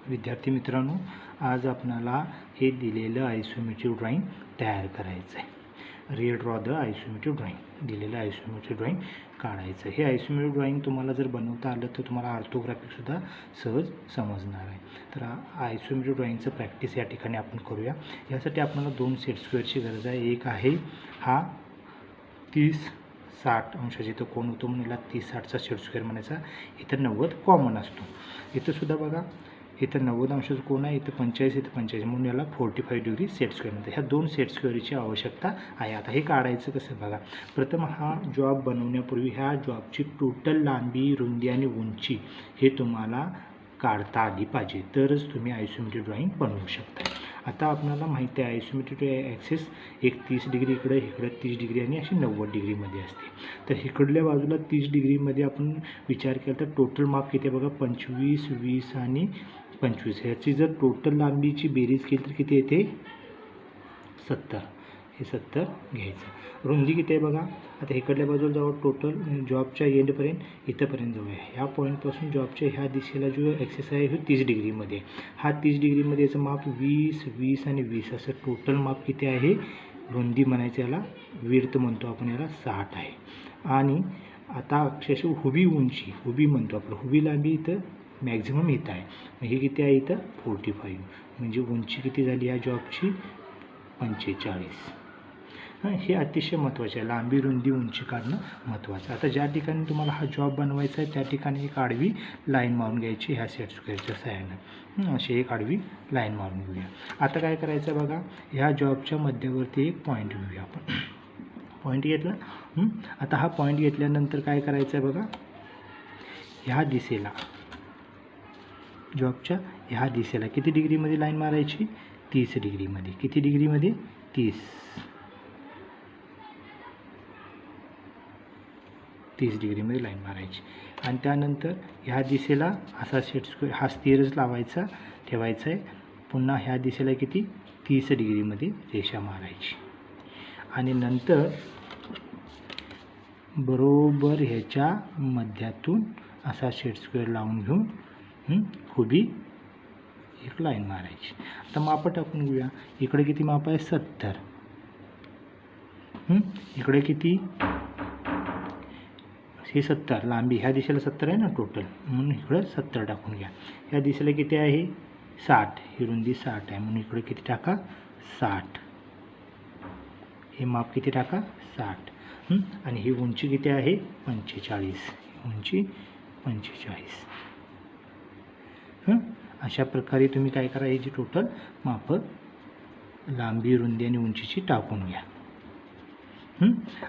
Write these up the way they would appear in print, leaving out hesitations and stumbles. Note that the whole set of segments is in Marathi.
विद्यार्थी मित्रांनो, आज आपल्याला हे दिलेलं आयसोमेट्रिक ड्रॉइंग तयार करायचं आहे. ड्रॉ द आयसोमेट्रिक ड्रॉइंग, दिलेलं आयसोमेट्रिक ड्रॉइंग काढायचं. हे आयसोमेट्रिक ड्रॉइंग तुम्हाला जर बनवता आलं तर तुम्हाला ऑर्थोग्राफिकसुद्धा सहज समजणार आहे. तर आयसोमेट्रिक ड्रॉइंगचं प्रॅक्टिस या ठिकाणी आपण करूया. यासाठी आपल्याला 2 सेट स्क्वेअरची गरज आहे. एक आहे हा 30-60 अंशाचा इथं कोण होतो म्हणून याला 30-60चा सेट स्क्वेअर म्हणायचा. इथं 90 कॉमन असतो. इथंसुद्धा बघा, इथं 90 अंशाचा कोण आहे, इथं 45, इथं 45 म्हणून याला 45 डिग्री सेट स्क्वेअर म्हणतात. ह्या 2 सेट स्क्वेअरची आवश्यकता आहे. आता हे काढायचं कसं बघा. प्रथम हा जॉब बनवण्यापूर्वी ह्या जॉबची टोटल लांबी, रुंदी आणि उंची हे तुम्हाला काढता आली पाहिजे, तरच तुम्ही आयसोमेट्रिक ड्रॉइंग बनवू शकता. आता आपल्याला माहिती आहे आयसोमेट्रिक ॲक्सिस एक 30 डिग्री इकडे 30 डिग्री आणि अशी 90 डिग्रीमध्ये असते. तर इकडल्या बाजूला 30 डिग्रीमध्ये आपण विचार केला तर टोटल माप किती आहे बघा, 25, 20 आणि 25. ह्याची जर टोटल लांबीची बेरीज केली तर किती येते, 70. हे 70 घ्यायचं. रुंदी किती आहे बघा. आता इकडल्या बाजूला जाऊ, टोटल जॉबच्या एंडपर्यंत इथंपर्यंत जाऊया. ह्या पॉईंटपासून जॉबच्या ह्या दिशेला जो ॲक्सिस आहे हे 30 डिग्रीमध्ये. हा 30 डिग्रीमध्ये याचं माप 20, 20 आणि 20 असं टोटल माप किती आहे, रुंदी म्हणायचं याला, विड्थ म्हणतो आपण याला, 60 आहे. आणि आता अक्षरशः उभी उंची, उभी म्हणतो आपण, उभी लांबी इथं मॅक्झिमम इथं आहे. मग हे किती आहे इथं 45. म्हणजे उंची किती झाली या जॉबची, 45. हे अतिशय महत्त्वाचे आहे. लांबी, रुंदी, उंची काढणं महत्त्वाचं. आता ज्या ठिकाणी तुम्हाला हा जॉब बनवायचा आहे त्या ठिकाणी एक आडवी लाईन मारून घ्यायची ह्या सेट स्क्वेअरच्या सहाय्यानं. अशी एक आडवी लाईन मारून घेऊया. आता काय करायचं बघा, ह्या जॉबच्या मध्यवर्ती एक पॉईंट घेऊया आपण. पॉईंट घेतला. आता हा पॉईंट घेतल्यानंतर काय करायचं आहे बघा, ह्या दिशेला, जॉबच्या ह्या दिशेला किती डिग्रीमध्ये लाईन मारायची, 30 डिग्रीमध्ये. किती डिग्रीमध्ये, 30 डिग्रीमध्ये लाईन मारायची. आणि त्यानंतर ह्या दिशेला असा सेट स्क्वेअर हा स्थिरच लावायचा, ठेवायचा आहे. पुन्हा ह्या दिशेला किती, 30 डिग्रीमध्ये रेषा मारायची. आणि नंतर बरोबर ह्याच्या मध्यातून असा सेट स्क्वेअर लावून घेऊन उभी एक लाईन मारायची. आता मापं टाकून घेऊया. इकडे किती माप आहे, 70. इकडे किती, हे 70 लांबी, ह्या दिशेला 70 आहे ना टोटल, म्हणून इकडं 70 टाकून घ्या. ह्या दिशेला किती आहे, 60. ही रुंदी 60 आहे म्हणून इकडे किती टाका, 60. हे माप किती टाका, 60. आणि ही उंची किती आहे, 45. उंची 45. अशा प्रकारे तुम्ही काय करा, ही जी टोटल मापं लांबी, रुंदी आणि उंचीची टाकून घ्या.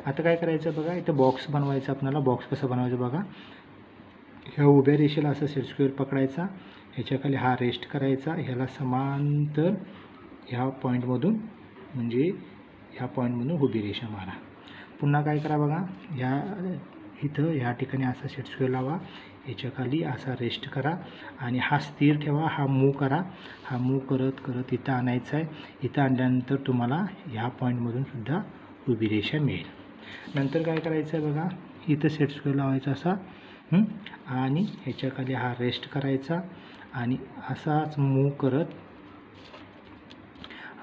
आता काय करायचं बघा, इथं बॉक्स बनवायचा आपल्याला. बॉक्स कसं बनवायचं बघा, ह्या उभ्या रेषेला असा सेट स्क्वेअर पकडायचा, ह्याच्याखाली हा रेस्ट करायचा, ह्याला समांतर ह्या पॉईंटमधून, म्हणजे ह्या पॉईंटमधून उभी रेषा मारा. पुन्हा काय करा बघा, ह्या इथं ह्या ठिकाणी असा सेट स्क्वेअर लावा, ह्याच्याखाली असा रेस्ट करा आणि हा स्थिर ठेवा. हा मूव करा. हा मूव करत करत इथं आणायचा आहे. इथं आणल्यानंतर तुम्हाला ह्या पॉईंटमधून सुद्धा उभी रेषा मिळेल. नंतर काय करायचं आहे बघा, इथं सेट स्क्वेअर लावायचा असा, आणि ह्याच्याखाली हा रेस्ट करायचा आणि असाच मूव करत,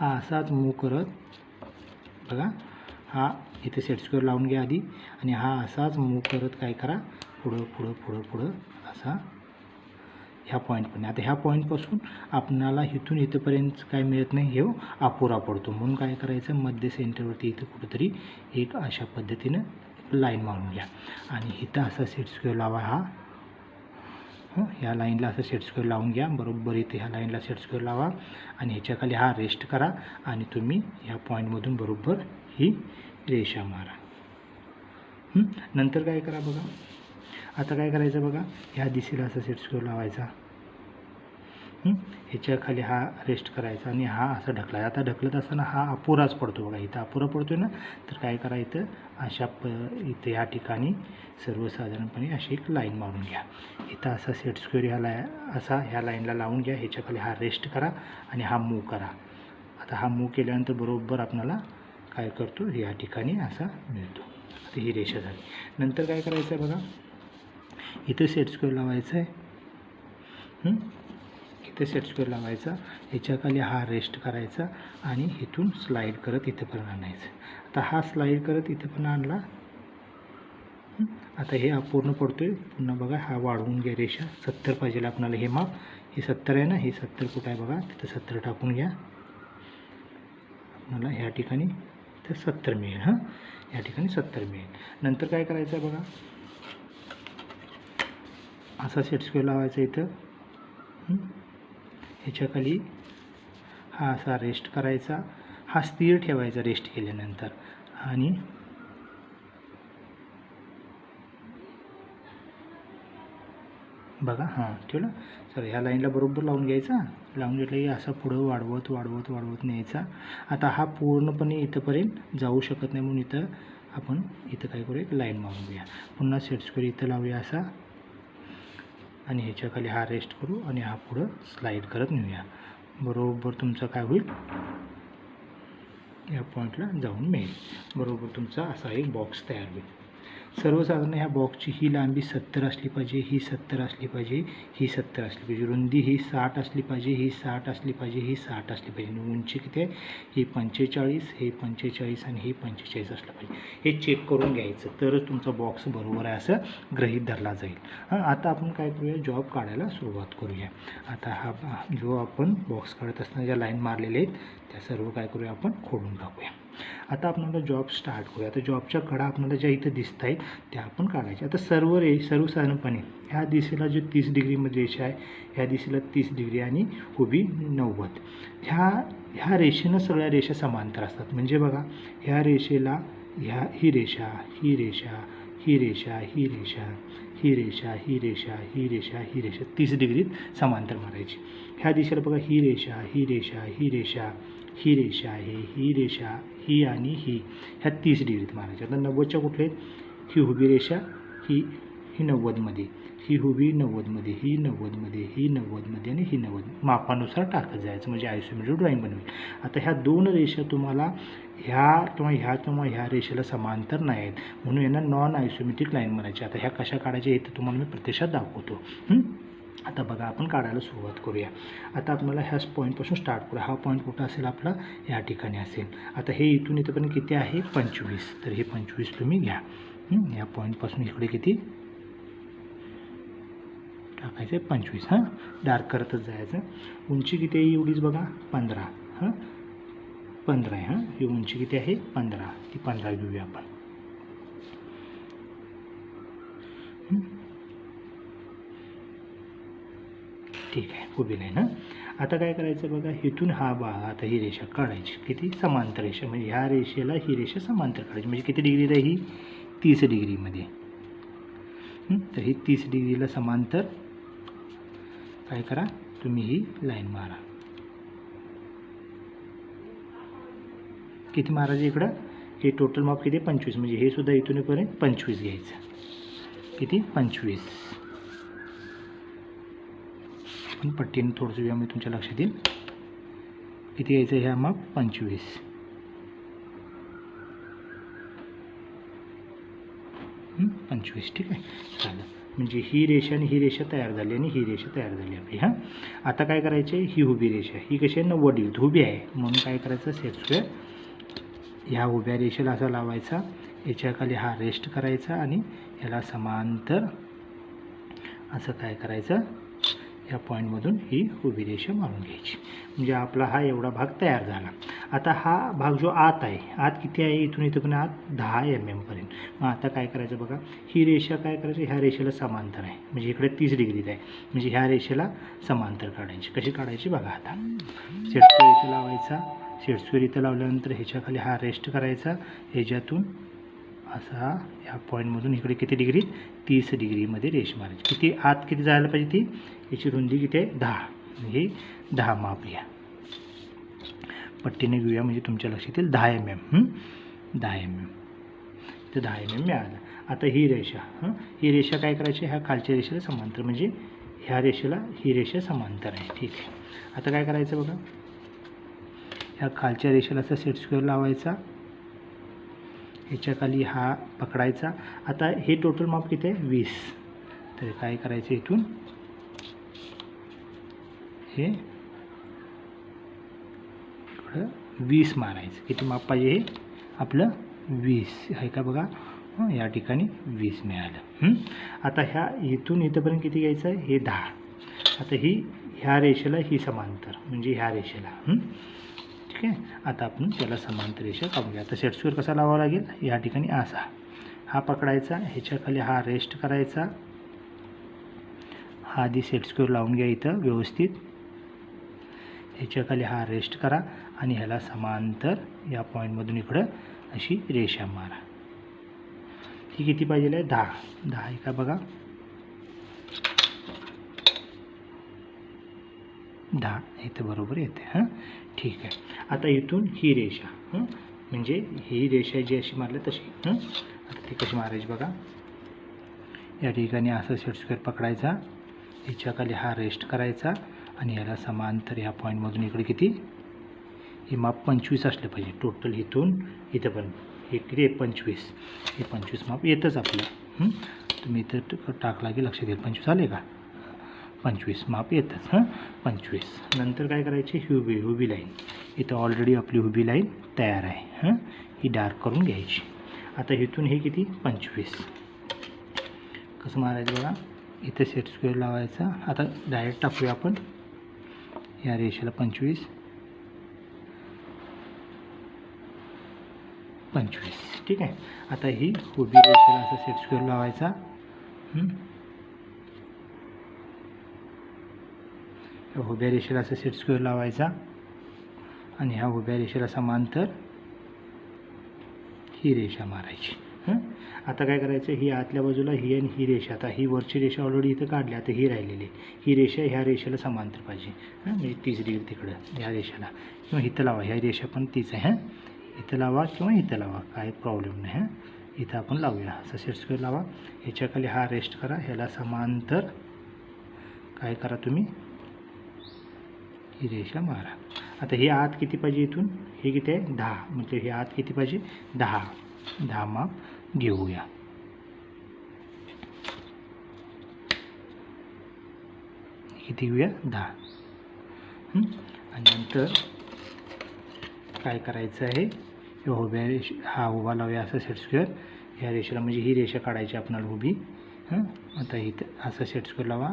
हा असाच मूव करत बघा, हा इथे सेट स्क्वेअर लावून घ्या आधी, आणि हा असाच मूव करत काय करा, पुढं पुढं पुढं पुढं असा ह्या पॉईंटपर्यंत. आता ह्या पॉईंटपासून आपणाला इथून इथंपर्यंत काय मिळत नाही, हे अपुरा पडतो. म्हणून काय करायचं, मध्य सेंटरवरती इथं कुठंतरी एक अशा पद्धतीनं लाईन मारून घ्या आणि इथं असा सेट स्क्वेअर लावा. ह्या लाईनला असं सेट स्क्वेअर लावून घ्या. बरोबर इथे ह्या लाईनला सेट स्क्वेअर लावा आणि ह्याच्याखाली हा रेस्ट करा आणि तुम्ही ह्या पॉईंटमधून बरोबर ही रेषा मारा. नंतर काय करा बघा, आता काय करायचं बघा, ह्या दिशेला असा सेट स्क्वेअर लावायचा, ह्याच्याखाली हा रेस्ट करायचा आणि हा असा ढकलायचा. आता ढकलत असताना हा अपुराच पडतो बघा, इथं अपुरा पडतो ना, तर काय करा, इथं अशा इथं ह्या ठिकाणी सर्वसाधारणपणे अशी एक लाईन मारून घ्या. इथं असा सेट स्क्वेअर ह्या लाईनला लावून घ्या. ह्याच्याखाली हा रेस्ट करा आणि हा मूव करा. आता हा मूव केल्यानंतर बरोबर आपल्याला काय करतो, ह्या ठिकाणी असा मिळतो. आता ही रेषा झाली. नंतर काय करायचं आहे बघा, इथं सेट स्क्वेअर लावायचं आहे. इथं सेट स्क्वेअर लावायचा, ह्याच्याखाली हा रेस्ट करायचा आणि इथून स्लाईड करत इथंपर्यंत आणायचं. आता हा स्लाईड करत इथंपर्यंत आणला. आता हे पूर्ण पडतोय. पुन्हा बघा हा वाढवून घ्या रेषा. 70 पाहिजे आपल्याला हे माप. हे 70 आहे ना, हे 70 कुठं आहे बघा, तिथं 70 टाकून घ्या. मला ह्या ठिकाणी तर 70 मिळेल. हां, या ठिकाणी 70 मिळेल. नंतर काय करायचं आहे बघा, असा सेट स्क्वेअर लावायचा इथं. ह्याच्याखाली हा असा रेस्ट करायचा, हा स्थिर ठेवायचा रेस्ट केल्यानंतर. आणि बघा हां ठेवलं. चला ह्या लाईनला बरोबर लावून घ्यायचा. लावून घेतलं की असा पुढं वाढवत वाढवत वाढवत न्यायचा. आता हा पूर्णपणे इथंपर्यंत जाऊ शकत नाही, म्हणून इथं आपण इथं काय करूया, एक लाईन मारून घेऊया. पुन्हा सेट स्क्वेअर इथं लावूया असा, आणि ह्याच्याखाली हा रेस्ट करू आणि हा पुढं स्लाईड करत नेऊया. बरोबर तुमचं काय होईल, या पॉईंटला जाऊन मिळेल. बरोबर तुमचा असा एक बॉक्स तयार होईल. सर्वसाधारण ह्या बॉक्सची ही लांबी 70 असली पाहिजे, ही 70 असली पाहिजे, ही 70 असली पाहिजे. रुंदी ही 60 असली पाहिजे, ही 60 असली पाहिजे, ही 60 असली पाहिजे. आणि उंची किती आहे, ही 45, हे 45 आणि हे 45 असलं पाहिजे. हे चेक करून घ्यायचं, तरच तुमचा बॉक्स बरोबर आहे असं गृहीत धरला जाईल. हां, आता आपण काय करूया, जॉब काढायला सुरुवात करूया. आता हा जो आपण बॉक्स काढत असताना ज्या लाईन मारलेल्या आहेत त्या सर्व काय करूया, आपण खोडून टाकूया. आता आपल्याला जॉब स्टार्ट करूया. आता जॉबच्या कडा आपल्याला ज्या इथं दिसत आहेत त्या आपण काढायच्या. आता सर्वसाधारणपणे ह्या दिशेला जो 30 डिग्रीमध्ये रेषा आहे, ह्या दिशेला 30 डिग्री आणि उभी 90. ह्या रेषेनं सगळ्या रेषा समांतर असतात. म्हणजे बघा, ह्या रेषेला ही रेषा, ही रेषा, ही रेषा, ही रेषा, ही रेषा, ही रेषा, ही रेषा, ही रेषा 30 डिग्रीत समांतर मारायची. ह्या दिशेला बघा, ही रेषा, ही रेषा, ही रेषा, ही रेषा आहे, ही रेषा, ही आणि ही, ह्या 30 डिग्रीत मारायच्या. आता 90च्या कुठले आहेत, ही उभी रेषा, ही 90मध्ये, ही उभी 90मध्ये, ही 90मध्ये, ही 90मध्ये आणि ही 90. मापानुसार टाकत जायचं, म्हणजे आयसोमेट्रिक ड्रॉईंग बनवेल. आता ह्या दोन रेषा तुम्हाला ह्या रेषेला समांतर नाही आहेत, म्हणून यांना नॉन आयसोमेट्रिक लाईन म्हणायची. आता ह्या कशा काढायच्या हे तर तुम्हाला मी प्रत्यक्षात दाखवतो. आता बघा, आपण काढायला सुरुवात करूया. आता आपल्याला ह्या पॉईंटपासून स्टार्ट करूया. हा पॉईंट कुठं असेल आपला, या ठिकाणी असेल. आता हे इथून इथंपर्यंत किती आहे, 25. तर हे 25 तुम्ही घ्या. या पॉईंटपासून इकडे किती टाकायचं आहे, 25. हां, डार्क करतच जायचं. उंची किती आहे एवढीच बघा, 15. हां, 15 आहे. हां, ही उंची किती आहे, 15. ती 15 घेऊया आपण. ठीक आहे, उभी लाईन. हां, आता काय करायचं बघा, इथून हा आता ही रेषा काढायची, किती समांतर रेषा, म्हणजे ह्या रेषेला ही रेषा समांतर काढायची. म्हणजे किती डिग्रीत आहे ही, 30 डिग्रीमध्ये. तर ही 30 डिग्रीला समांतर काय करा, तुम्ही ही लाईन मारा. किती मारायचं इकडं, हे टोटल माप किती, 25. म्हणजे हे सुद्धा इथून पर्यंत 25 घ्यायचं. किती, 25. पण पट्टीने थोडंसं वेळ मी तुमच्या लक्षात येईल. किती घ्यायचं ह्या माप, 25. 25. ठीक आहे, चालेल. म्हणजे ही रेषा आणि ही रेषा तयार झाली आणि ही रेषा तयार झाली आपली. हां, आता काय करायचे, ही उभी रेषा, ही कशी आहे, 90 डिग्री उभी आहे, म्हणून काय करायचं, सेट स्क्वेअर ह्या उभ्या रेषेला असा लावायचा, याच्याखाली हा रेस्ट करायचा आणि याला समांतर असं काय करायचं, या पॉईंटमधून ही उभी रेषा मारून घ्यायची. म्हणजे आपला हा एवढा भाग तयार झाला. आता हा भाग जो आत आहे, आत किती आहे, इथून इथं पण आत 10 mm पर्यंत. मग आता काय करायचं बघा, ही रेषा काय करायची, ह्या रेषेला समांतर आहे, म्हणजे इकडे 30 डिग्रीत आहे, म्हणजे ह्या रेषेला समांतर काढायची. कशी काढायची बघा, आता सेट स्क्वेअर इथं लावायचा. सेट स्क्वेअर इथं लावल्यानंतर ह्याच्याखाली हा रेस्ट करायचा, ह्याच्यातून असा ह्या पॉईंटमधून इकडे किती डिग्री, 30 डिग्रीमध्ये रेष मारायची. किती आत किती जायला पाहिजे, ती याची रुंदी किती आहे, 10. हे 10 माप घ्या, पट्टीने घेऊया म्हणजे तुमच्या लक्षात येईल. 10 mm. 10 mm तर 10 mm मिळालं. आता ही रेषा, ही रेषा काय करायची, ह्या खालच्या रेषेला समांतर, म्हणजे ह्या रेषेला ही रेषा समांतर आहे. ठीक आहे, आता काय करायचं बघा, ह्या खालच्या रेषेला असा सेट स्क्वेअर लावायचा, ह्याच्याखाली हा पकडायचा. आता हे टोटल माप किती आहे, 20. तर काय करायचं, इथून हे इकडं 20 मारायचं. किती माप पाहिजे? हे आपलं 20 आहे का बघा. या ठिकाणी 20 मिळालं. आता ह्या इथून इथंपर्यंत किती घ्यायचं आहे? हे 10. आता ही ह्या रेषेला ही समांतर म्हणजे ह्या रेषेला. ठीक आहे. आता आपण त्याला समांतर रेषा काढूया. आता सेट स्क्वेअर कसा लावावा लागेल? या ठिकाणी असा हा पकडायचा, ह्याच्या खाली हा रेस्ट करायचा. हा आधी सेट स्क्वेअर लावून घ्या इथं व्यवस्थित. ह्याच्या खाली हा रेस्ट करा आणि ह्याला समांतर या पॉईंटमधून इकडं अशी रेषा मारा. ही किती पाहिजे आहे? 10. 10 आहे का बघा. 10 इथं बरोबर येते. ठीक आहे. आता इथून ही रेषा म्हणजे ही रेषा जी अशी मारली तशी. आता ती कशी मारायची बघा. या ठिकाणी असं सेट स्क्वेअर पकडायचा, ह्याच्या खाली हा रेस्ट करायचा आणि ह्याला समांतर ह्या पॉईंटमधून इकडे किती? हे माप 25 असलं पाहिजे टोटल इथून इथं पण. हे किती? 25. हे 25 माप येतच आपलं. तुम्ही इथं टाकला की लक्षात येईल. 25 आले का? 25 माप येतच. 25. नंतर काय करायची? उभी लाईन. इथं ऑलरेडी आपली उभी लाईन तयार आहे. ही डार्क करून घ्यायची. आता इथून हे किती? 25. कसं मारायचं बघा. इथं सेट स्क्वेअर लावायचा. आता डायरेक्ट टाकूया आपण या रेषेला 25. ठीक आहे. आता ही उभी रेषेला असा सेट स्क्वेअर लावायचा. उभ्या रेषेला असा सेट स्क्वेअर लावायचा आणि ह्या उभ्या रेषेला समांतर ही रेषा मारायची. आता काय करायचं? ही आतल्या बाजूला ही आणि ही रेषा. आता ही वरची रेषा ऑलरेडी इथं काढली. आता ही राहिलेली ही रेषा ह्या रेषेला समांतर पाहिजे. म्हणजे 30 डिग्री तिकडं ह्या रेषेला किंवा इथं लावा. ह्या रेषा पण तीच आहे. इथं लावा किंवा इथं लावा, काय प्रॉब्लेम नाही. इथं आपण लावूया. असं सेट स्क्वेअर लावा. ह्याच्याखाली हा रेस्ट करा. ह्याला समांतर काय करा तुम्ही? ही रेषा मारा. आता हे आत किती पाहिजे इथून? हे किती आहे? 10. म्हणजे हे आत किती पाहिजे? 10. 10 माप घेऊया. किती घेऊया? 10. आणि नंतर काय करायचं आहे? उभ्या हा उभा लावूया असं सेट स्क्वेअर. ह्या रेषेला म्हणजे ही रेषा काढायची आपल्याला उभी. आता इथं असं सेट स्क्वेअर लावा.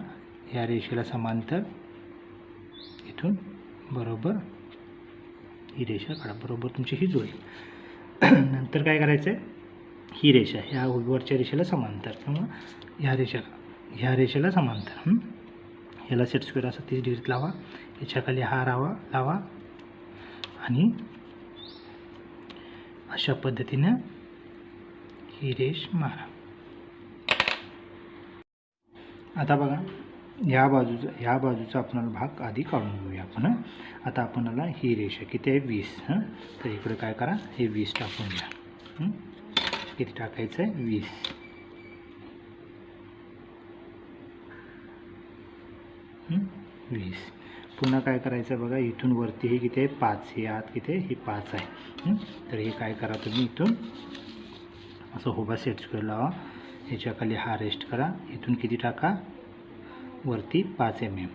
ह्या रेषेला समांतर इथून बरोबर ही रेषा काढा. बरोबर तुमची ही जुळेल. नंतर काय करायचं आहे? ही रेषा ह्या वरच्या रेषेला समांतर किंवा ह्या रेषेला समांतर. ह्याला सेट स्क्वेअर असं 30 डिग्रीत लावा. ह्याच्याखाली हा लावा आणि अशा पद्धतीनं ही रेष मारा. आता बघा ह्या बाजूचा आपल्याला भाग आधी काढून घेऊया आपण. आता आपल्याला ही रेषा किती आहे? 20. तर इकडे काय करा? हे 20 टाकून घ्या. किती टाकायचं आहे? 20. पुन्हा काय करायचं बघा. इथून वरती हे किती आहे? 5. हे आत किती आहे? हे 5 आहे. तर हे काय करा तुम्ही इथून असं उभा सेट स्क्वेअर लावा. ह्याच्याखाली हा रेस्ट करा. इथून किती टाका? वरती 5 mm.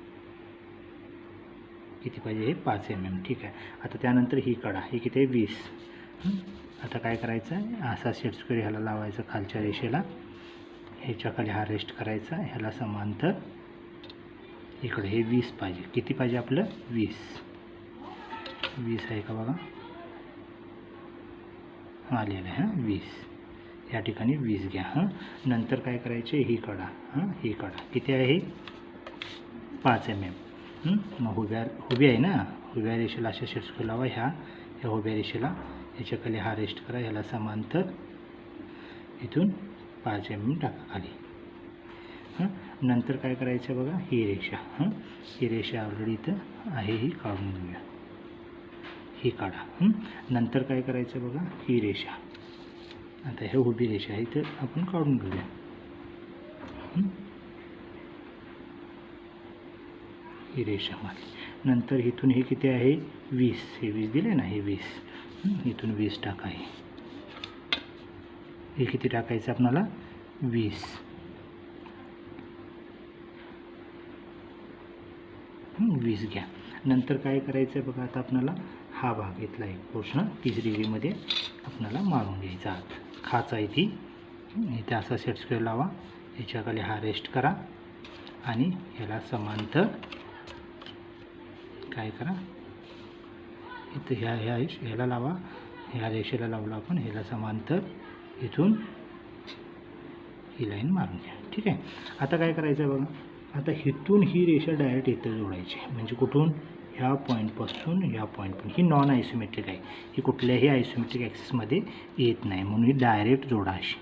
किती पाहिजे? हे 5 mm. ठीक आहे. आता त्यानंतर ही काढा. ही किती आहे? 20. आता काय करायचं? असा सेट स्क्वेअर ह्याला लावायचा खालच्या रेषेला. ह्याच्याखाली हा रेस्ट करायचा. ह्याला समांतर इकडे हे 20 पाहिजे. किती पाहिजे आपलं? 20. 20 आहे का बघा. आलेलं आहे. 20. या ठिकाणी 20 घ्या. नंतर काय करायचे? ही काढा. ही काढा. किती आहे? हे 5 mm. मग उभी आहे ना. उभ्या रेषेला अशा सेट स्क्वेअर लावा. ह्या उभ्या रेषेला ह्याच्याखाली हा रेस्ट करा. ह्याला समांतर इथून 5 mm टाका खाली. नंतर काय करायचं बघा. ही रेषा ऑलरेडी इथं आहे. ही काढून घेऊया. ही काढा. नंतर काय करायचं बघा. ही रेषा आता हे उभी रेषा आहे तर आपण काढून घेऊया. ही रेषा मारली. नंतर इथून हे किती आहे? 20. हे 20 दिले ना. हे 20. इथून 20 टाका. हे किती टाकायचं आपल्याला? 20. 20 घ्या. नंतर काय करायचं आहे बघा, आता आपल्याला हा भाग घेतला आहे पोर्शन 30 डिग्रीमध्ये आपल्याला मारून घ्यायचा. खाच आहे ती, इथे असा सेट स्क्वेअर लावा, याच्याखाली हा रेस्ट करा आणि ह्याला समांतर काय करा, इथं ह्याला लावा, ह्या रेषेला लावला आपण, ह्याला समांतर इथून ही लाईन मारून घ्या. ठीक आहे. आता काय करायचं आहे बघा, आता इथून ही रेषा डायरेक्ट इथं जोडायची, म्हणजे कुठून, ह्या पॉईंटपासून ह्या पॉईंटपर्यंत. ही नॉन आयसोमेट्रिक आहे, ही कुठल्याही आयसोमेट्रिक ॲक्सिसमध्ये येत नाही, म्हणून ही डायरेक्ट जोडा अशी.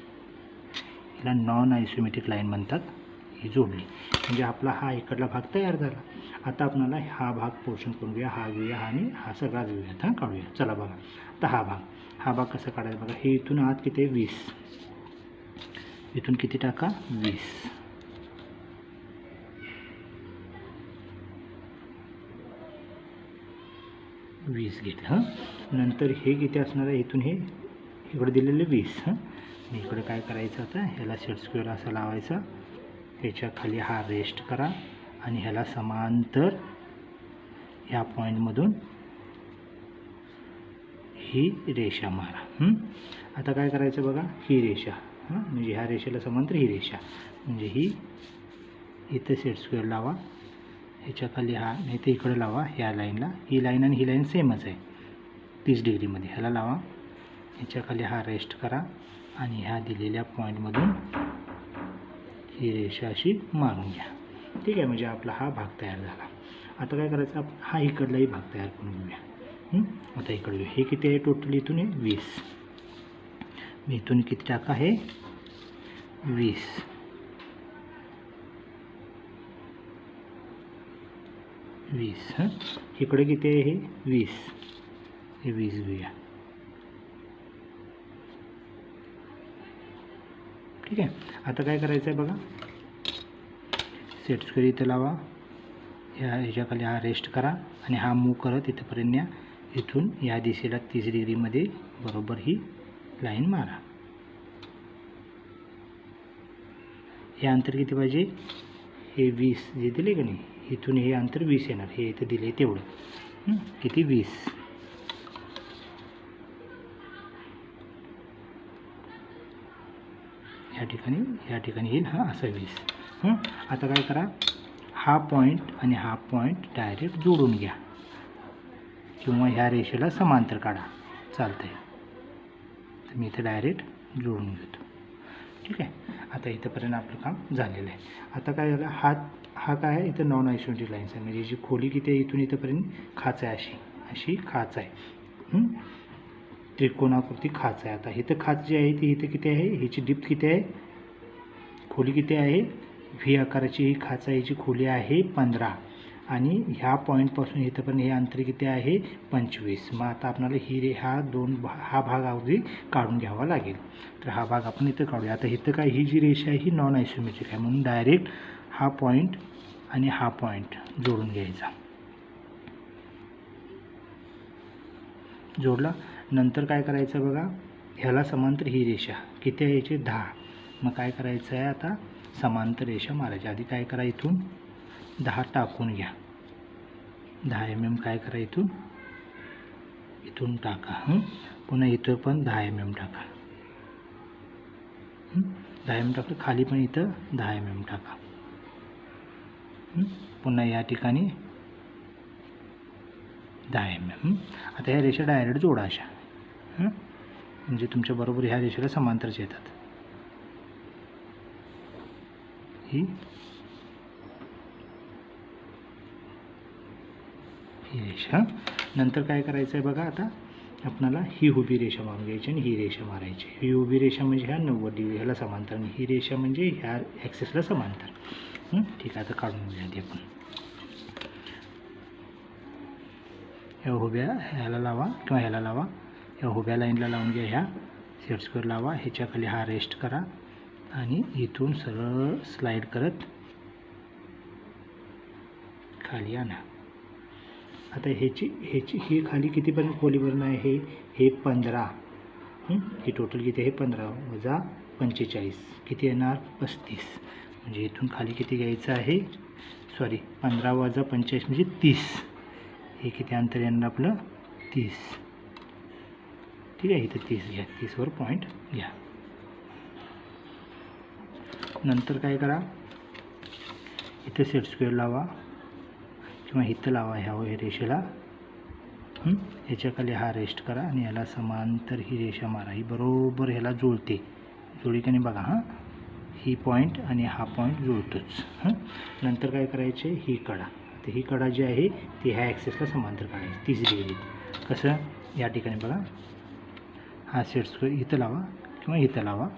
हिला नॉन आयसोमेट्रिक लाईन म्हणतात. ही जोडली म्हणजे आपला हा इकडला भाग तयार झाला. आता आपल्याला हा भाग पोर्शन करून घेऊया, हा घेऊया आणि हा सगळाच घेऊयात, काढूया. चला बघा, आता हा भाग कसा काढायचा बघा. हे इथून आत किती आहे 20, इथून किती टाका 20, घेतलं. नंतर हे किती असणार आहे, इथून हे इकडे दिलेले 20. इकडे काय करायचं, आता ह्याला सेट स्क्वेअर असा लावायचा, ह्याच्या खाली हा रेस्ट करा आणि ह्याला समांतर ह्या पॉईंटमधून ही रेषा मारा. आता काय करायचं बघा, ही रेषा म्हणजे ह्या रेषेला समांतर ही रेषा, म्हणजे ही इथं सेट स्क्वेअर लावा, ह्याच्या खाली हा, नाही तर इकडे लावा ह्या लाईनला. ही लाईन आणि ही लाईन सेमच आहे 30 डिग्रीमध्ये. ह्याला लावा, ह्याच्या खाली हा रेस्ट करा आणि ह्या दिलेल्या पॉईंटमधून ही रेषा अशी मारून घ्या. ठीक आहे, म्हणजे आपला हा भाग तयार झाला. आता काय करायचं, आपण हा इकडलाही भाग तयार करून घेऊया. आता इकडे हे किती आहे टोटल, इथून आहे 20, इथून किती टाका आहे 20, इकडे किती आहे हे 20, हे 20 घेऊया. ठीक आहे. आता काय करायचं आहे बघा, सेट स्क्वेअर इथं लावा, ह्याच्याखाली हा रेस्ट करा आणि हा मूव करत इथंपर्यंत न्या, इथून या दिशेला 30 डिग्रीमध्ये बरोबर ही लाईन मारा. हे अंतर किती पाहिजे, हे 20 जे दिले का नाही, इथून हे अंतर 20 येणार, हे इथं दिले तेवढं. किती 20, या ठिकाणी येईल हा असा 20. आता काय करा, हा पॉईंट आणि हा पॉईंट डायरेक्ट जोडून घ्या किंवा ह्या रेषेला समांतर काढा, चालतंय. तर मी इथं डायरेक्ट जोडून घेतो. ठीक आहे. आता इथंपर्यंत आपलं काम झालेलं आहे. आता काय झालं, हा काय आहे, इथं नॉन आयसोमेट्रिक लाईन्स आहे, म्हणजे जी खोली किती आहे, इथून इथंपर्यंत खाच आहे, अशी खाच आहे, त्रिकोणाकृती खाच आहे. आता इथं खाच जी आहे ती इथं किती आहे, ह्याची डिप्थ किती आहे, खोली किती आहे, व्ही आकाराची ही खाच आहे, ह्याची खोली आहे 15 आणि ह्या पॉईंटपासून इथंपर्यंत हे अंतर किती आहे 25. मग आता आपल्याला हा भाग अगदी काढून घ्यावा लागेल. तर हा भाग आपण इथं काढूया. आता इथं काय, ही जी रेषा आहे ही नॉन आयसोमेट्रिक आहे, म्हणून डायरेक्ट हा पॉईंट आणि हा पॉईंट जोडून घ्यायचा. जोडला. नंतर काय करायचं बघा, ह्याला समांतर ही रेषा किती आहे, याची 10. मग काय करायचं आहे, आता समांतर रेषा मारायची. आधी काय करा, इथून 10 टाकून घ्या, 10 mm काय करा, इथून टाका. पुन्हा इथं पण 10 mm टाका, 10 mm टाकलं, खाली पण इथं 10 mm टाका. पुन्हा या ठिकाणी 10 mm. आता ह्या रेषा डायरेक्ट जोडा अशा, म्हणजे तुमच्या बरोबर ह्या रेषेला समांतरच येतात. ही रेषा. नंतर काय करायचं आहे बघा, आता आपल्याला ही उभी रेषा मारून घ्यायची आणि ही रेषा मारायची. ही उभी रेषा म्हणजे ह्या 90 डिग्री ह्याला समांतर आणि ही रेषा म्हणजे ह्या ॲक्सिसला समांतर. ठीक आहे. आता काढून घेऊया आधी आपण. ह्या उभ्या ह्याला लावा किंवा ह्याला लावा, ह्या उभ्या लाईनला लावून घ्या, ह्या सेट स्क्वेअर लावा, ह्याच्या खाली हा रेस्ट करा आणि इथून सरळ स्लाईड करत खाली आणा. आता ह्याची ही खाली कितीपर्यंत खोलीपर्यंत आहे, हे 15. हे टोटल किती आहे, 15 वजा 45 किती येणार 35. म्हणजे इथून खाली किती घ्यायचं आहे सॉरी 15 वजा 45 म्हणजे 30. हे किती अंतर येणार आपलं 30. ठीक आहे, इथं 30 घ्या, 30वर पॉईंट घ्या. नंतर काय करा, इथं सेट स्क्वेअर लावा किंवा इथं लावा ह्या रेषेला. ह्याच्याखाली हा रेस्ट करा आणि याला समांतर ही रेषा मारा. ही बरोबर ह्याला जुळते, जुळी का नाही बघा. ही पॉईंट आणि हा पॉईंट जुळतोच. नंतर काय करायचे, ही कडा, तर ही कडा जी आहे ती ह्या ॲक्सेसला समांतर काढायची 30 डिग्री. कसं, या ठिकाणी बघा, हा सेट स्क्वेअर इथं लावा किंवा इथं लावा.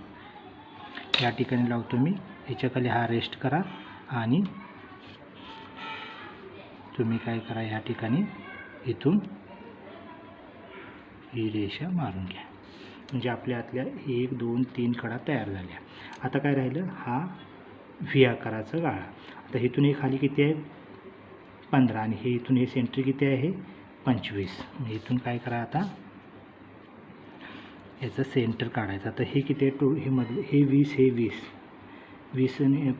या ठिकाणी लावतो मी, ह्याच्याखाली हा रेस्ट करा आणि तुम्ही काय करा, या ठिकाणी इथून ही रेषा मारून घ्या. म्हणजे आपल्या आतल्या 1 2 3 कडा तयार झाल्या. आता काय राहिलं, हा व्ही आकाराचा गाळा. आता इथून हे खाली किती आहे 15 आणि हे इथून हे सेंटर किती आहे 25. इथून काय करा, आता याचं सेंटर काढायचं. आता हे किती आहे, हे मधलं हे 20, हे 20 आणि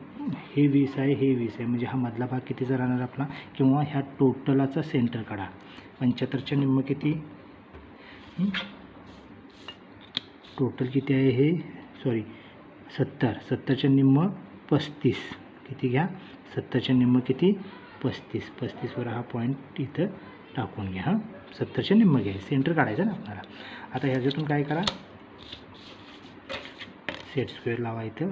हे 20 आहे, हे 20 आहे. म्हणजे हा मधला भाग कितीचा राहणार आपला, किंवा ह्या टोटलाचा सेंटर काढा. 75च्या निम्म किती, टोटल किती आहे हे, सॉरी 70च्या निम्म 35. किती घ्या, 70च्या निम्म किती 35. 35वर हा पॉईंट इथं टाकून घ्या. 70च्या निम्म घ्या, सेंटर काढायचं ना आपल्याला. आता ह्याच्यातून काय करा, सेट स्क्वेअर लावा इथं.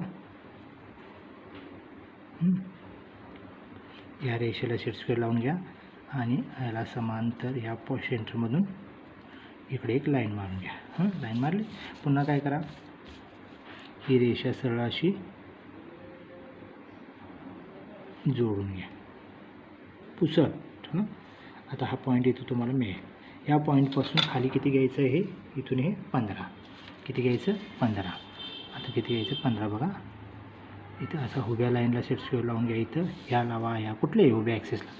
या रेषेला सेट स्क्वेअर लावून घ्या आणि ह्याला समांतर ह्या सेंटरमधून इकडे एक लाईन मारून घ्या. लाईन मारली. पुन्हा काय करा, ही रेषा सरळ अशी जोडून घ्या पुसट. आता हा पॉईंट इथं तुम्हाला मिळेल. या पॉईंटपासून खाली किती घ्यायचं आहे, इथून हे 15. किती घ्यायचं 15. आता किती घ्यायचं 15 बघा. इथं असं उभ्या लाईनला सेट स्क्वेअर लावून घ्या. इथं ह्या लावा, ह्या कुठल्याही उभ्या ॲक्सेसला.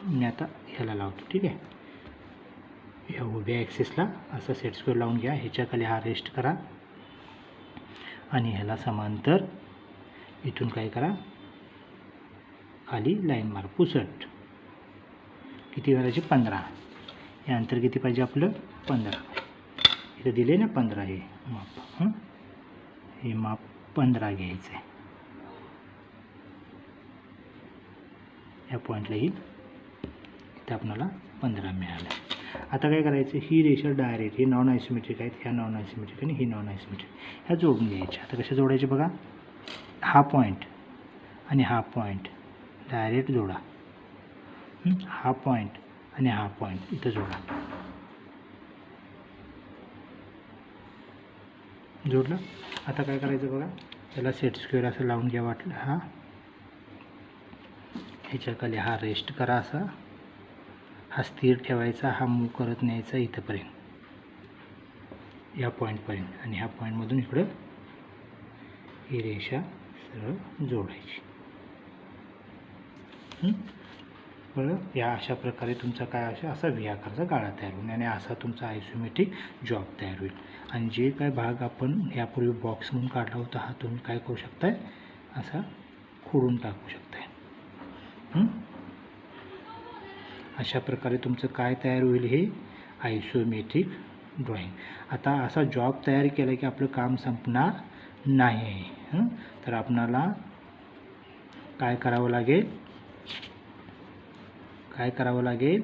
मी आता ह्याला लावतो. ठीक आहे, ह्या उभ्या ॲक्सेसला असा सेट स्क्वेअर लावून घ्या. ह्याच्याखाली हा रेस्ट करा आणि ह्याला समांतर इथून काय करा, खाली लाईन मार पुसट. किती करायचे 15. हे अंतर किती पाहिजे आपलं 15. इथं दिले ना 15 हे माप. हे माप 15 घ्यायचं आहे. या पॉईंटलाही इथं आपल्याला 15 मिळालं. आता काय करायचं, ही रेषा डायरेक्ट, हे नॉन आयसोमेट्रिक आहेत, ह्या नॉन आयसोमेट्रिक आणि ही नॉन आयसोमेट्रिक, ह्या जोडून घ्यायच्या. आता कशा जोडायचे बघा, हा पॉईंट आणि हा पॉईंट डायरेक्ट जोडा. हा पॉईंट आणि हा पॉईंट इथं जोडा. जोडलं. आता काय करायचं बघा, त्याला सेट स्क्वेअर असं लावून घ्या वाटलं. ह्याच्याखाली हा रेस्ट करा, असा हा स्थिर ठेवायचा, हा मूव करत न्यायचा इथंपर्यंत, या पॉईंटपर्यंत. आणि ह्या पॉईंटमधून इकडं ही रेषा सरळ जोडायची. बरं, या अशा प्रकारे तुमचा काय असा व्ही आकाराचा गाळा तयार होईल आणि असा तुमचा आयसोमेट्रिक जॉब तयार होईल. आणि जे काय भाग आपण यापूर्वी बॉक्स म्हणून काढला होता, हा तुम्ही काय करू शकताय, असा खोडून टाकू शकताय. अशा प्रकारे तुमचं काय तयार होईल, हे आयसोमेट्रिक ड्रॉइंग. आता असा जॉब तयार केला की आपलं काम संपणार नाही. तर आपणाला काय करावं लागेल,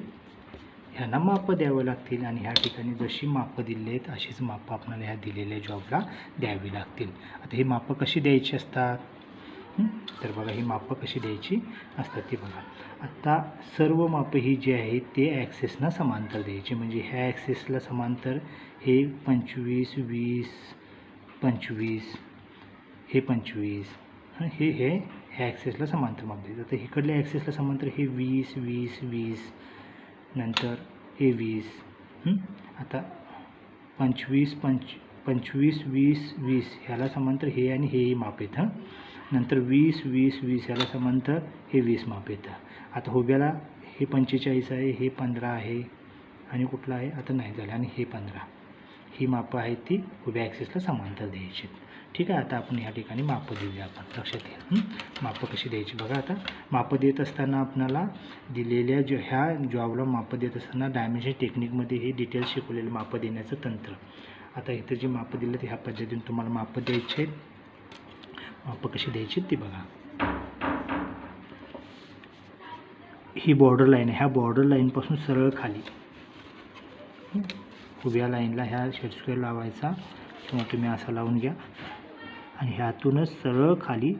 ह्यांना मापं द्यावं लागतील आणि ह्या ठिकाणी जशी मापं दिली आहेत अशीच मापं आपल्याला ह्या दिलेल्या जॉबला द्यावी लागतील. आता ही मापं कशी द्यायची असतात, तर बघा ही मापं कशी द्यायची असतात ती बघा. आता सर्व मापं ही जी आहेत ते ॲक्सेसना समांतर द्यायची. म्हणजे ह्या ॲक्सेसला समांतर हे 25 20 25, हे 25, हे ह्या ॲक्सेसला समांतर माप द्यायचं. तर इकडल्या ॲक्सेसला समांतर हे 20 20 20, नंतर हे 20. आता 25 20 20 ह्याला समांतर हे आणि हेही माप येतं. नंतर 20 20 20 ह्याला समांतर हे 20 माप येतं. आता उभ्याला हे 45 आहे, हे 15 आहे आणि कुठलं आहे आता नाही झालं, आणि हे 15. ही मापं आहेत ती उभ्या ॲक्सिसला समांतर द्यायची. ठीक आहे. आता आपण ह्या ठिकाणी मापं देऊया. आपण लक्षात घ्या. मापं कशी द्यायची बघा. आता मापं देत असताना आपल्याला दिलेल्या ह्या जॉबला मापं देत असताना डायमेन्शन टेक्निकमध्ये हे डिटेल्स शिकवलेलं मापं देण्याचं तंत्र. आता इथं जी मापं दिलं ते ह्या पद्धतीने तुम्हाला मापं द्यायचे. मापं कशी द्यायची ती बघा. ही बॉर्डर लाईन आहे. ह्या बॉर्डर लाईनपासून सरळ खाली उभ्या लाईनला ह्या सेट स्क्वेअर लावायचा किंवा तुम्ही असा लावून घ्या आणि ह्यातूनच सरळ खाली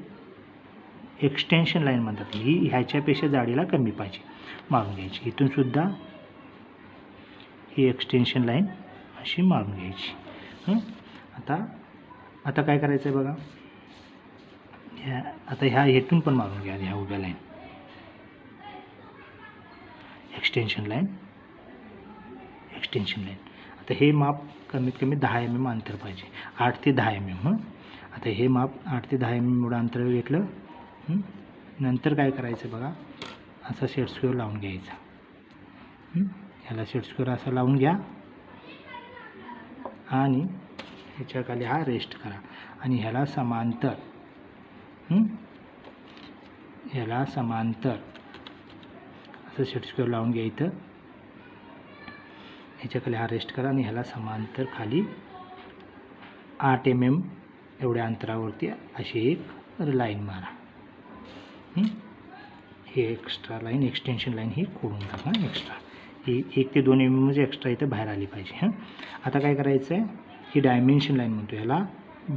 एक्सटेन्शन लाईन म्हणतात, ही ह्याच्यापेक्षा जाडीला कमी पाहिजे मारून घ्यायची. इथून सुद्धा ही एक्सटेन्शन लाईन अशी मारून घ्यायची. आता काय करायचं आहे बघा. आता ह्या हेतून पण मारून घ्या ह्या उभ्या लाईन, एक्सटेन्शन लाईन. आता हे माप कमीत कमी 10 mm अंतर पाहिजे, 8 ते 10 mm. आता हे माप 8 ते 10 mm एवढं अंतर घेतलं. नंतर काय करायचं बघा, असा सेट स्क्वेअर लावून घ्यायचा. ह्याला सेट स्क्वेअर असा लावून घ्या आणि ह्याच्याखाली हा रेस्ट करा आणि ह्याला समांतर असं सेट स्क्वेअर लावून घ्या. इथं ह्याच्याखाली हा रेस्ट करा आणि ह्याला समांतर खाली 8 mm एवढ्या अंतरावरती अशी एक लाईन मारा. हे एक्स्ट्रा लाईन, एक्सटेन्शन लाईन ही खोडून टाका. एक्स्ट्रा ही 1 ते 2 mm म्हणजे एक्स्ट्रा इथं बाहेर आली पाहिजे. आता काय करायचं आहे, ही डायमेन्शन लाईन म्हणतो, ह्याला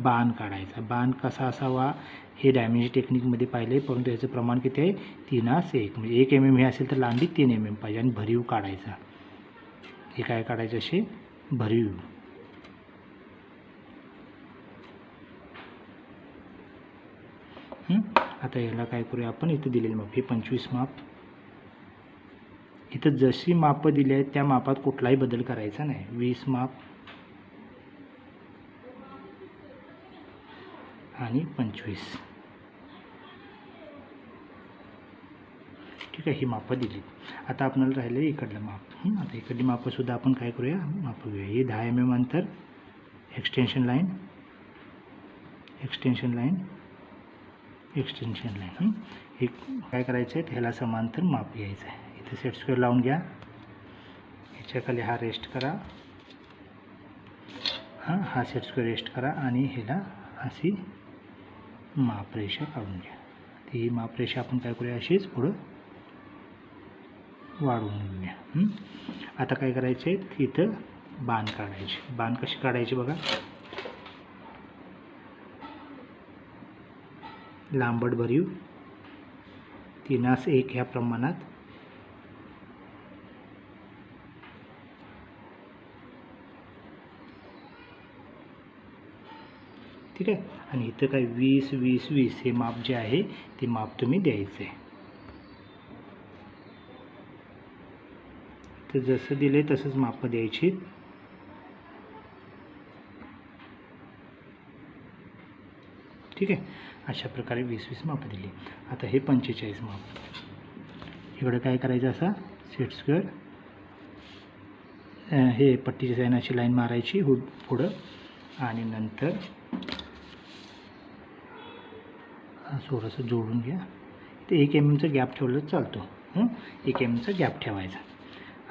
बाण काढायचा. बाण कसा असावा हे डायमेन्शन टेक्निकमध्ये पाहिले, परंतु ह्याचं प्रमाण किती आहे 3:1. म्हणजे 1 mm हे असेल तर लांबी 3 mm पाहिजे आणि भरीव काढायचा. हे काय काढायचं असे भरीव. आता याला काय करूया आपण, इथं दिलेले माप हे 25 माप. इथं जशी मापं दिली आहेत त्या मापात कुठलाही बदल करायचा नाही. 20 माप आणि 25. ठीक आहे. ही मापं दिली. आता आपल्याला राहिले इकडलं माप. आता इकडली मापं सुद्धा आपण काय करूया, मापं घेऊया. हे 10 mm अंतर, एक्सटेन्शन लाईन. हे काय करायचं आहे, ह्याला समांतर माप घ्यायचं आहे. इथे सेट स्क्वेअर लावून घ्या. ह्याच्याखाली हा रेस्ट करा. हा सेट स्क्वेअर रेस्ट करा आणि ह्याला अशी मापरेषा काढून घ्या. ही मापरेषा आपण काय करूया, अशीच पुढं वाढवून घेऊया. आता काय करायचं आहे, इथं बाण काढायचे. बाण कशी काढायची बघा. लांबट भरीव 3:1 ह्या प्रमाणात ठीक आहे. आणि इथं काय 20-20-20 हे माप जे आहे ते माप तुम्ही द्यायचं आहे. तर जसं दिले तसंच माप द्यायची. ठीक आहे. अशा प्रकारे 20-20 मापं दिली. आता हे 45 माप. इकडं काय करायचं, असा सेट स्क्वेअर हे पट्टीच्या साईन अशी लाईन मारायची पुढं आणि नंतर थोडंसं जोडून घ्या. ते 1 mm गॅप ठेवलं चालतो. 1 mm गॅप ठेवायचा.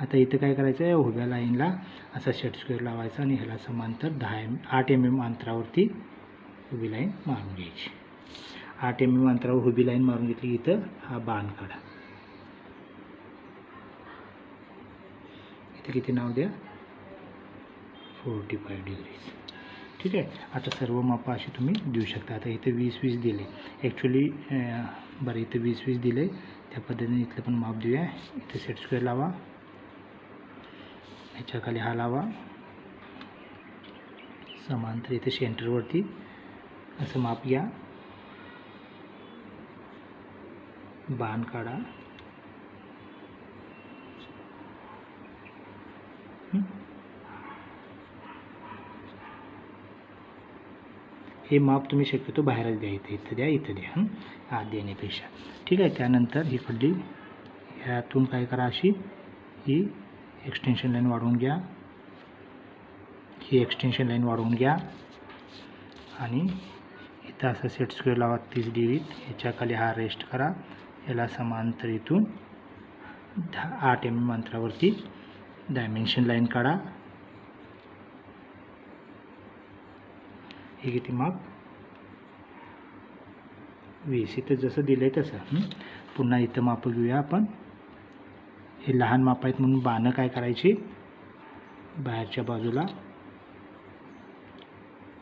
आता इथं काय करायचं आहे, उभ्या लाईनला असा सेट स्क्वेअर लावायचा आणि ह्याला समांतर 8 mm अंतरावरती उभी लाईन मारून घ्यायची. 8 mm अंतरावर उभी लाईन मारून घेतली. इथं हा बाण काढा. इथे किती नाव द्या, 45 डिग्रीज. ठीक आहे. आता सर्व मापं अशी तुम्ही देऊ शकता. आता इथे 20-20 दिले ॲक्च्युली, बरं इथे 20-20 दिले, त्या पद्धतीने इथलं पण माप देऊया. इथे सेट स्क्वेअर लावा, ह्याच्याखाली हा लावा, समांतर इथे सेंटरवरती असं माप घ्या. बाण काढा. हे माप तुम्ही शक्यतो बाहेरच द्या. इथं द्या आत देण्यापेक्षा. ठीक आहे. त्यानंतर ही पडली, ह्यातून काय करा, अशी ही एक्सटेन्शन लाईन वाढवून घ्या. ही एक्सटेन्शन लाईन वाढवून घ्या आणि इथं असं सेट स्क्वेअर लावा 30 डिग्रीत. ह्याच्याखाली हा रेस्ट करा. याला समांतर इथून 8 mm अंतरावरती डायमेन्शन लाईन काढा. हे किती माप 20. इथं जसं दिलं आहे तसं. पुन्हा इथं माप घेऊया आपण. हे लहान माप आहेत म्हणून बाणं काय करायची बाहेरच्या बाजूला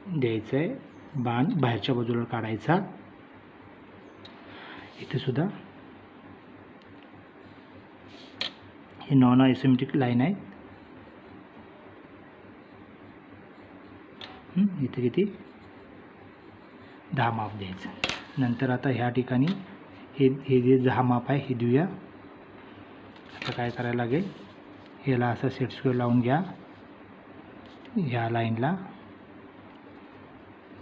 द्यायचं आहे. बाण बाहेरच्या बाजूला काढायचा. इथे सुद्धा हे नॉन आयसोमेट्रिक लाईन आहे. इथे किती 10 माप द्यायचं. नंतर आता ह्या ठिकाणी हे जे 10 माप आहे हे देऊया. आता काय करायला लागेल याला असं सेट स्क्वेअर लावून घ्या. ह्या लाईनला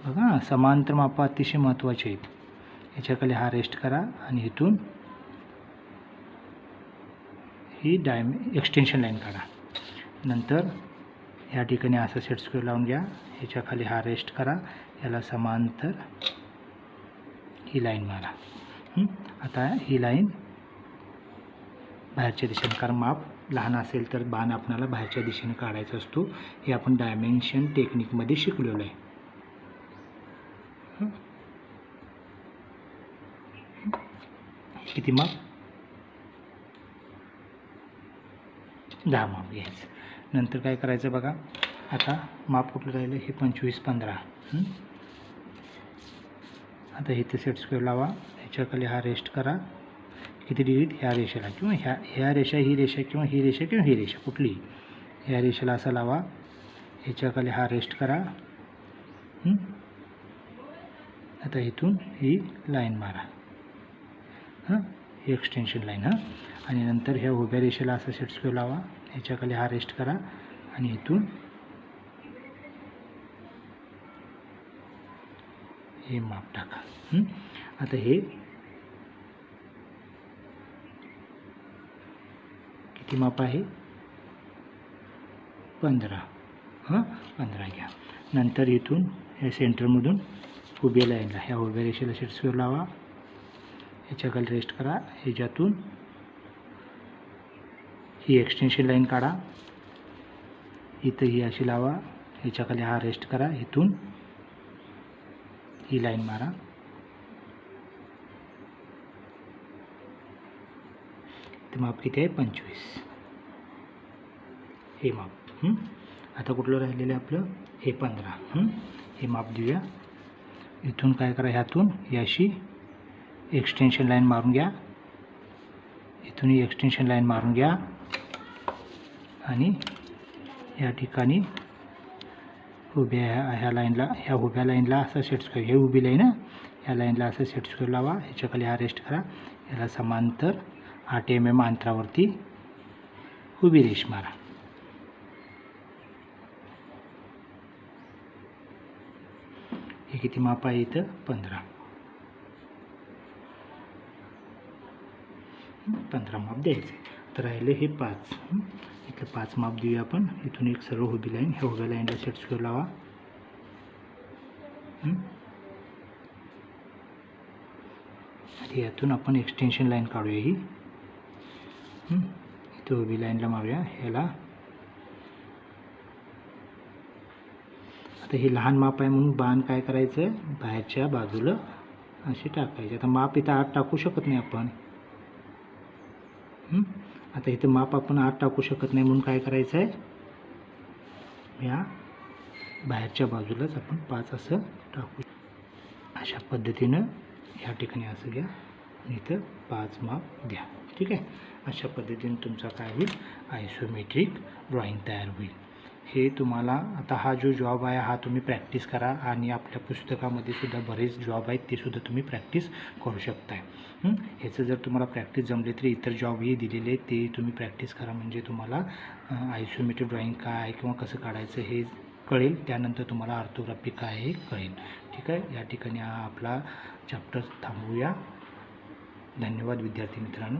बघा समांतर माप अतिशय महत्त्वाचे आहेत. याच्याखाली हा रेस्ट करा आणि इथून ही एक्सटेन्शन लाईन काढा. नंतर या ठिकाणी असं सेट स्क्वेअर लावून घ्या. ह्याच्याखाली हा रेस्ट करा. याला समांतर ही लाईन मारा. आता ही लाईन बाहेरच्या दिशेने, कारण माप लहान असेल तर बाण आपल्याला बाहेरच्या दिशेने काढायचा असतो. हे आपण डायमेन्शन टेक्निकमध्ये शिकलेलो आहे. किती माप 10 माप घ्यायचं. नंतर काय करायचं बघा. आता माप कुठलं राहिलं हे 25 15. आता इथे सेट स्क्वेअर लावा. ह्याच्याखाली हा रेस्ट करा. किती डिग्रीत ह्या रेषेला किंवा ह्या रेषा ही रेषा किंवा ही रेषा किंवा ही रेषा कुठली ह्या रेषेला असा लावा. ह्याच्याखाली हा रेस्ट करा. आता इथून ही लाईन मारा. ही एक्सटेन्शन लाईन. आणि नंतर ह्या उभ्या रेषेला असं सेट स्क्वेअर लावा. ह्याच्याखाली हा रेस्ट करा आणि इथून हे माप टाका. आता हे किती माप आहे 15. 15 घ्या. नंतर इथून या सेंटरमधून उभ्या लाईनला ह्या उभ्या रेषेला सेट स्क्वेअर लावा. ह्याच्याखाली रेस्ट करा. ह्याच्यातून ही एक्सटेन्शन लाईन काढा. इथं ही अशी लावा. ह्याच्याखाली हा रेस्ट करा. इथून ही लाईन मारा. तर माप किती आहे 25. हे माप. आता कुठलं राहिलेलं आहे आपलं हे 15. हे माप देऊया. इथून काय करा ह्यातून याशी एक्सटेन्शन लाईन मारून घ्या. इथून ही एक्सटेन्शन लाईन मारून घ्या आणि या ठिकाणी उभ्या ह्या लाईनला ह्या उभ्या लाईनला असं सेट स्क्वेअर हे उभी लाईन ह्या लाईनला असं सेट स्क्वेअर लावा. ह्याच्याखाली हा रेस्ट करा. याला समांतर 8 mm अंतरावरती उभी रेष मारा. हे किती माप आहे इथं 15. 15 माप द्यायचे. तर राहिले हे 5. इथलं 5 माप देऊया आपण. इथून एक सरळ उभी लाईन ह्या उभ्या लाईनला सेट स्क्वेअर लावा. यातून आपण एक्सटेन्शन लाईन काढूया. ही इथं उभी लाईनला मारूया. ह्याला आता हे लहान माप आहे म्हणून बाण काय करायचं बाहेरच्या बाजूला असे टाकायचे. आता माप इथं आत टाकू शकत नाही आपण. आता इथं माप आपण आत टाकू शकत नाही म्हणून काय करायचं आहे या बाहेरच्या बाजूलाच आपण 5 असं टाकू. अशा पद्धतीनं ह्या ठिकाणी असं घ्या आणि इथं 5 माप द्या. ठीक आहे. अशा पद्धतीने तुमचा काय होईल आयसोमेट्रिक ड्रॉइंग तयार होईल. हे तुम्हाला आता हा जो जॉब आहे हा तुम्ही प्रॅक्टिस करा आणि आपल्या पुस्तकामध्ये सुद्धा बरेच जॉब आहेत ते सुद्धा तुम्ही प्रॅक्टिस करू शकताय. ह्याचं जर तुम्हाला प्रॅक्टिस जमले तरी इतर जॉबही दिलेले आहेत ते तुम्ही प्रॅक्टिस करा. म्हणजे तुम्हाला आयसोमेट्रिक ड्रॉइंग काय आहे किंवा कसं काढायचं हे कळेल. त्यानंतर तुम्हाला ऑर्थोग्राफी काय हे कळेल. ठीक आहे. या ठिकाणी हा आपला चॅप्टर थांबवूया. धन्यवाद विद्यार्थी मित्रांनो.